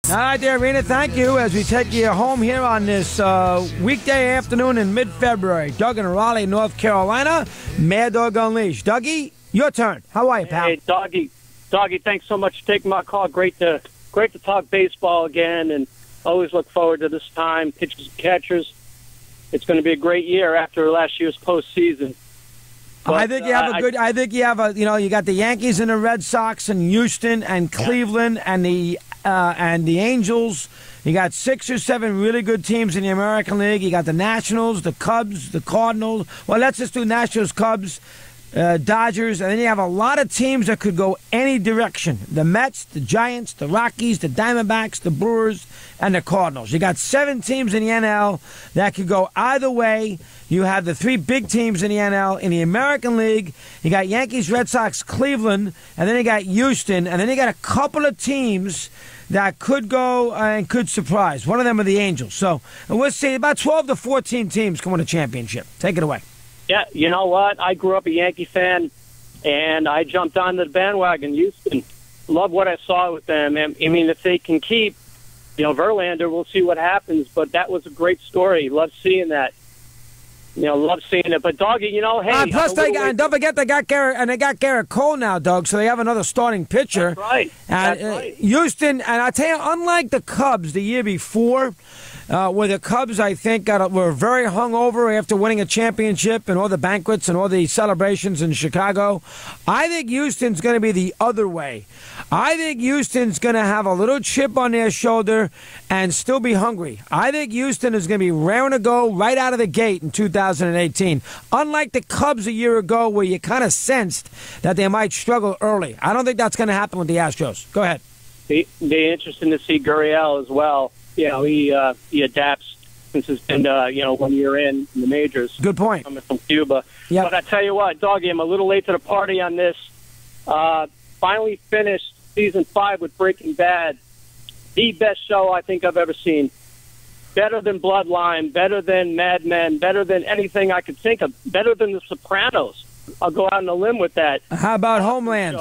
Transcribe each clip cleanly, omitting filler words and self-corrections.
All right, there, Rena, thank you as we take you home here on this weekday afternoon in mid-February. Doug in Raleigh, North Carolina, Mad Dog Unleashed. Dougie, your turn. How are you, pal? Hey, Doggy, thanks so much for taking my call. Great to talk baseball again, and always look forward to this time. Pitchers and catchers. It's going to be a great year after last year's postseason. But, I think you have a good. I think you have a. You know, you got the Yankees and the Red Sox and Houston and Cleveland and the Angels. You got 6 or 7 really good teams in the American League. You got the Nationals, the Cubs, the Cardinals. Well, let's just do Nationals, Cubs, Dodgers, and then you have a lot of teams that could go any direction. The Mets, the Giants, the Rockies, the Diamondbacks, the Brewers, and the Cardinals. You got 7 teams in the NL that could go either way. You have the 3 big teams in the NL. In the American League, you got Yankees, Red Sox, Cleveland, and then you got Houston, and then you got a couple of teams that could go and could surprise. One of them are the Angels. So we'll see about 12 to 14 teams can win a championship. Take it away. Yeah, you know what? I grew up a Yankee fan, and I jumped on the bandwagon. Houston, love what I saw with them. I mean, if they can keep, Verlander, we'll see what happens. But that was a great story. Love seeing that. Love seeing it. But Doggy, hey. Plus, don't forget they got Garrett Cole now, Doug. So they have another starting pitcher. That's right. That's right. Houston, and I tell you, unlike the Cubs the year before, where the Cubs, I think, were very hungover after winning a championship and all the banquets and all the celebrations in Chicago, I think Houston's going to be the other way. I think Houston's going to have a little chip on their shoulder and still be hungry. I think Houston is going to be raring to go right out of the gate in 2018. Unlike the Cubs a year ago where you kind of sensed that they might struggle early. I don't think that's going to happen with the Astros. Go ahead. Be interesting to see Gurriel as well. He adapts since it's been 1 year in the majors. Good point. Coming from Cuba. Yep. But I tell you what, Doggy, I'm a little late to the party on this. Finally finished season 5 with Breaking Bad. The best show I think I've ever seen. Better than Bloodline, better than Mad Men, better than anything I could think of, better than The Sopranos. I'll go out on a limb with that. How about Homeland?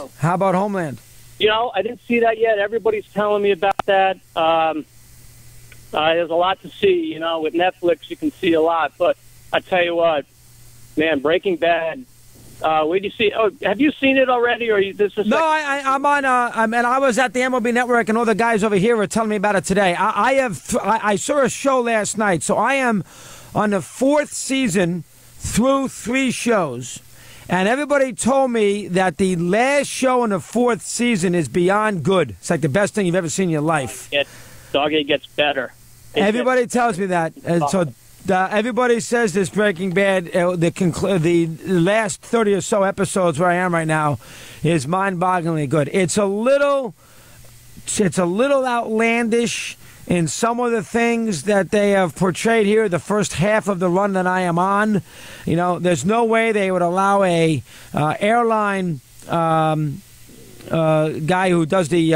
I didn't see that yet. Everybody's telling me about that. There's a lot to see. With Netflix, you can see a lot. But I tell you what, man, Breaking Bad. Where do you see? Oh, have you seen it already, or this is? No, I'm on. And I was at the MLB Network, and all the guys over here were telling me about it today. I saw a show last night, so I am on the 4th season through 3 shows, and everybody told me that the last show in the 4th season is beyond good. It's like the best thing you've ever seen in your life. Doggy gets better. Everybody tells me that, and so. Everybody says this Breaking Bad, the last 30 or so episodes where I am right now is mind-bogglingly good. It's a little outlandish in some of the things that they have portrayed here. The first half of the run that I am on, there's no way they would allow a airline guy who does the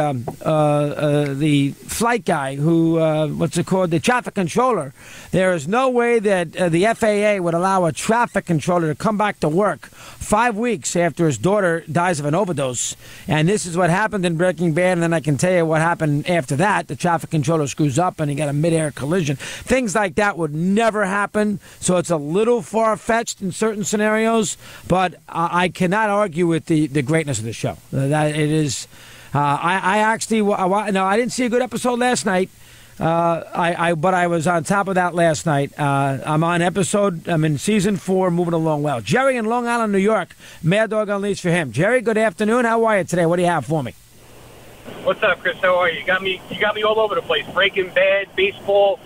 flight guy who the traffic controller. There is no way that the FAA would allow a traffic controller to come back to work 5 weeks after his daughter dies of an overdose. And this is what happened in Breaking Bad, and then I can tell you what happened after that. The traffic controller screws up and he got a mid-air collision. Things like that would never happen, so it's a little far-fetched in certain scenarios, but I cannot argue with the greatness of the show. That it is. I didn't see a good episode last night. But I was on top of that last night. I'm in season 4, moving along well. Jerry in Long Island, New York. Mad Dog Unleashed for him. Jerry, good afternoon. How are you today? What do you have for me? What's up, Chris? How are you? You got me all over the place. Breaking Bad, baseball.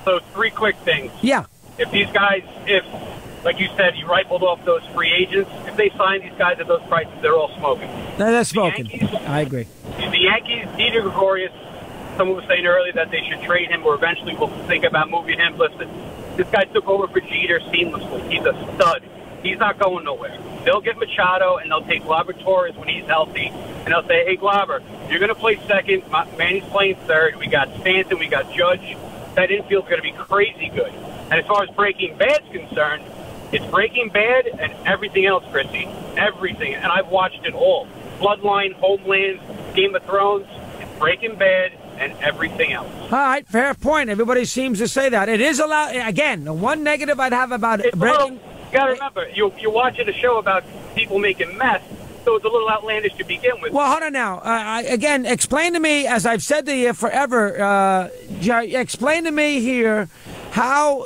So 3 quick things. Yeah. If these guys, like you said, you rifled off those free agents, if they sign these guys at those prices, they're all smoking. They're smoking. I agree. The Yankees, Dieter Gregorius, someone was saying earlier that they should trade him or eventually we'll think about moving him. Listen, this guy took over for Jeter seamlessly. He's a stud. He's not going nowhere. They'll get Machado, and they'll take Gleyber Torres when he's healthy, and they'll say, hey, Gleyber, you're going to play second. Manny's playing third. We got Stanton. We got Judge. That infield's going to be crazy good. And as far as Breaking Bad's concerned, it's Breaking Bad and everything else, Chrissy. Everything. And I've watched it all. Bloodline, Homeland, Game of Thrones. It's Breaking Bad and everything else. All right, fair point. Everybody seems to say that. It is allowed. Again, the one negative I'd have about breaking. You got to remember, you're watching a show about people making meth, so it's a little outlandish to begin with. Well, hold on now. Again, explain to me, as I've said to you forever, Jerry, explain to me here how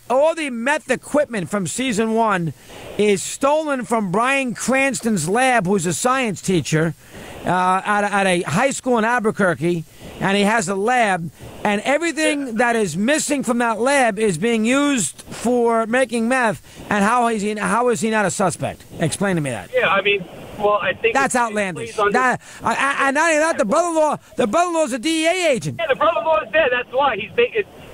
all the meth equipment from season 1 is stolen from Bryan Cranston's lab, who's a science teacher at a high school in Albuquerque, and he has a lab, and everything that is missing from that lab is being used for making meth. And how is he not a suspect? Explain to me that. Yeah, I mean, well, I think that's outlandish. And not only that, the brother-in-law's a DEA agent. Yeah, the brother-in-law is there. That's why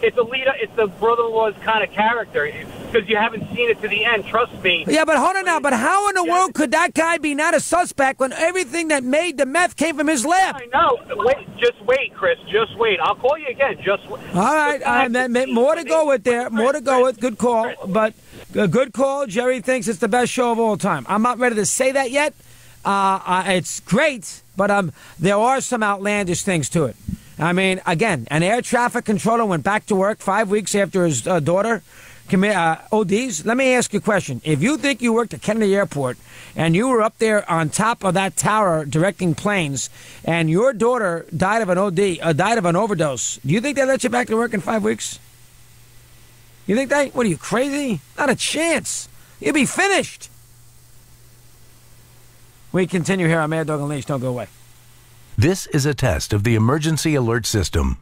it's a leader. It's the brother-in-law's kind of character, because you haven't seen it to the end. Trust me. Yeah, but hold on now. But how in the world could that guy be not a suspect when everything that made the meth came from his lab? I know. Just wait, Chris. Just wait. I'll call you again. Just wait. All right. More to go with there. More to go with. Good call. But a good call. Jerry thinks it's the best show of all time. I'm not ready to say that yet. It's great, but there are some outlandish things to it. I mean, again, an air traffic controller went back to work 5 weeks after his daughter ODs. Let me ask you a question. If you think you worked at Kennedy Airport and you were up there on top of that tower directing planes and your daughter died of an died of an overdose, do you think they let you back to work in 5 weeks? You think that? What are you, crazy? Not a chance. You'd be finished. We continue here on Mad Dog Unleashed. Don't go away. This is a test of the emergency alert system.